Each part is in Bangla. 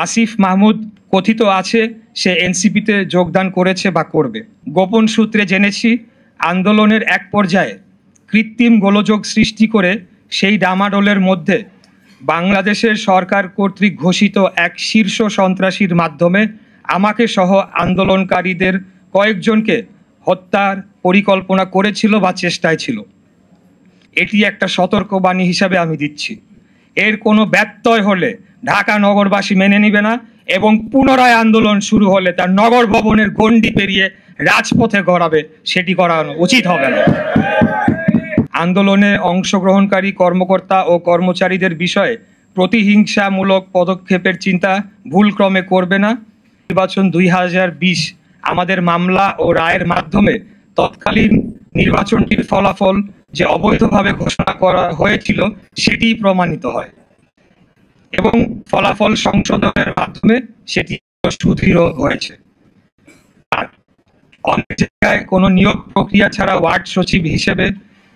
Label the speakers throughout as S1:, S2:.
S1: আসিফ মাহমুদ কথিত আছে সে এনসিপিতে যোগদান করেছে বা করবে। গোপন সূত্রে জেনেছি আন্দোলনের এক পর্যায়ে কৃত্রিম গোলযোগ সৃষ্টি করে সেই ডামাডোলের মধ্যে বাংলাদেশের সরকার কর্তৃক ঘোষিত এক শীর্ষ সন্ত্রাসীর মাধ্যমে আমাকে সহ আন্দোলনকারীদের কয়েকজনকে হত্যার পরিকল্পনা করেছিল বা চেষ্টায় ছিল। এটি একটা সতর্কবাণী হিসাবে আমি দিচ্ছি। এর কোনো ব্যত্যয় হলে ঢাকা নগরবাসী মেনে নিবে না এবং পুনরায় আন্দোলন শুরু হলে তার নগর ভবনের গণ্ডি পেরিয়ে রাজপথে গড়াবে, সেটি করানো উচিত হবে না। আন্দোলনে অংশগ্রহণকারী কর্মকর্তা ও কর্মচারীদের বিষয়ে প্রতিহিংসামূলক পদক্ষেপের চিন্তা ভুলক্রমে করবে না। নির্বাচন 2020 আমাদের মামলা ও রায়ের মাধ্যমে তৎকালীন নির্বাচনটির ফলাফল যে অবৈধভাবে ঘোষণা করা হয়েছিল সেটি প্রমাণিত হয় এবং ফলাফল সংশোধনের মাধ্যমে সেটি সুদৃঢ় হয়েছে। আর অনেক জায়গায় কোনো নিয়োগ প্রক্রিয়া ছাড়া ওয়ার্ড সচিব হিসেবে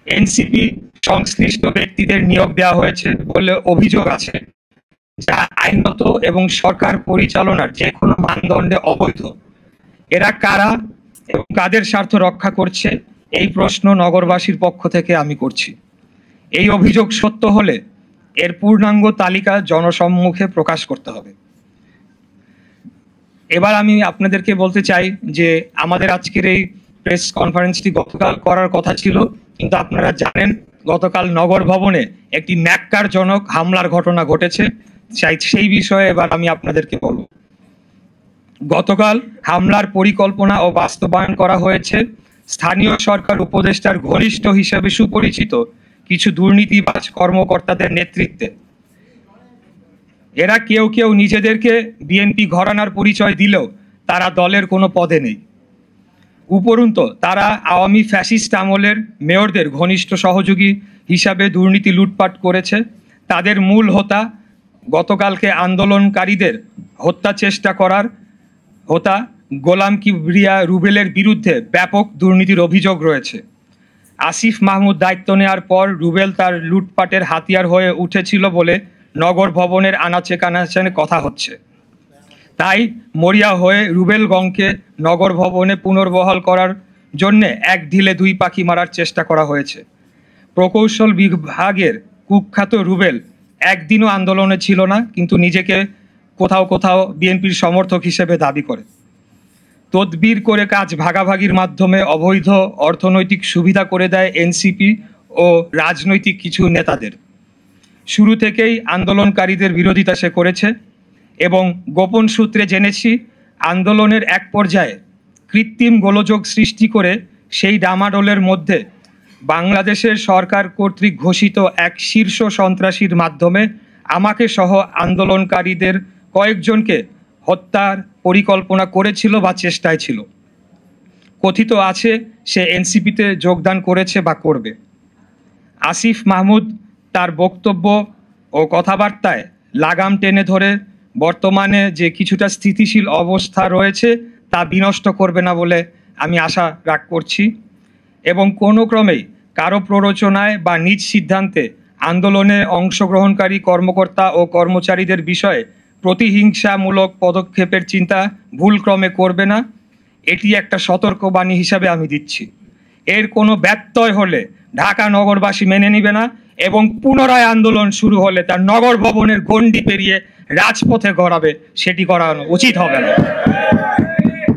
S1: এনসিপি সংশ্লিষ্ট ব্যক্তিদের নিয়োগ দেওয়া হয়েছে বলে অভিযোগ আছে, যা আইনত এবং সরকার পরিচালনার যে কোনো মানদণ্ডে অবৈধ। এরা কারা এবং কাদের স্বার্থ রক্ষা করছে, এই প্রশ্ন নগরবাসীর পক্ষ থেকে আমি করছি। এই অভিযোগ সত্য হলে এর পূর্ণাঙ্গ তালিকা জনসম্মুখে প্রকাশ করতে হবে। এবার আমি আপনাদেরকে বলতে চাই যে আমাদের আজকের এই প্রেস কনফারেন্সটি গতকাল করার কথা ছিল, কিন্তু আপনারা জানেন গতকাল নগর ভবনে একটি ন্যাক্কারজনক হামলার ঘটনা ঘটেছে। সেই বিষয়ে এবার আমি আপনাদেরকে বলব। গতকাল হামলার পরিকল্পনা ও বাস্তবায়ন করা হয়েছে স্থানীয় সরকার উপদেষ্টার ঘনিষ্ঠ হিসেবে সুপরিচিত কিছু দুর্নীতিবাজ কর্মকর্তাদের নেতৃত্বে। এরা কেউ কেউ নিজেদেরকে বিএনপি ঘরানার পরিচয় দিলেও তারা দলের কোনো পদে নেই। উপরন্তু তারা আওয়ামী ফ্যাসিস্ট আমলের মেয়রদের ঘনিষ্ঠ সহযোগী হিসাবে দুর্নীতি লুটপাট করেছে। তাদের মূল হোতা গতকালকে আন্দোলনকারীদের হত্যা চেষ্টা করার হোতা গোলাম কিবরিয়া রুবেলের বিরুদ্ধে ব্যাপক দুর্নীতির অভিযোগ রয়েছে। আসিফ মাহমুদ দায়িত্ব নেওয়ার পর রুবেল তার লুটপাটের হাতিয়ার হয়ে উঠেছিল বলে নগর ভবনের আনাচে কানাচে কথা হচ্ছে। তাই মরিয়া হয়ে রুবেলগঞ্জকে নগর ভবনে পুনর্বহাল করার জন্য এক ঢিলে দুই পাখি মারার চেষ্টা করা হয়েছে। প্রকৌশল বিভাগের কুখ্যাত রুবেল একদিনও আন্দোলনে ছিল না, কিন্তু নিজেকে কোথাও কোথাও বিএনপির সমর্থক হিসেবে দাবি করে। তদবির করে কাজ ভাগাভাগির মাধ্যমে অবৈধ অর্থনৈতিক সুবিধা করে দেয় এনসিপি ও রাজনৈতিক কিছু নেতাদের। শুরু থেকেই আন্দোলনকারীদের বিরোধিতা সে করেছে এবং গোপন সূত্রে জেনেছি আন্দোলনের এক পর্যায়ে কৃত্রিম গোলযোগ সৃষ্টি করে সেই ডামাডোলের মধ্যে বাংলাদেশের সরকার কর্তৃক ঘোষিত এক শীর্ষ সন্ত্রাসীর মাধ্যমে আমাকে সহ আন্দোলনকারীদের কয়েকজনকে হত্যার পরিকল্পনা করেছিল বা চেষ্টায় ছিল। কথিত আছে সে এনসিপিতে যোগদান করেছে বা করবে। আসিফ মাহমুদ তার বক্তব্য ও কথাবার্তায় লাগাম টেনে ধরে বর্তমানে যে কিছুটা স্থিতিশীল অবস্থা রয়েছে তা বিনষ্ট করবে না বলে আমি আশা করছি এবং কোনো ক্রমেই কারো প্ররোচনায় বা নিজ সিদ্ধান্তে আন্দোলনে অংশগ্রহণকারী কর্মকর্তা ও কর্মচারীদের বিষয়ে প্রতিহিংসামূলক পদক্ষেপের চিন্তা ভুলক্রমে করবে না। এটি একটা সতর্কবাণী হিসাবে আমি দিচ্ছি। এর কোনো ব্যত্যয় হলে ঢাকা নগরবাসী মেনে নিবে না এবং পুনরায় আন্দোলন শুরু হলে তার নগর ভবনের গণ্ডি পেরিয়ে রাজপথে গড়াবে, সেটি করানো উচিত হবে না।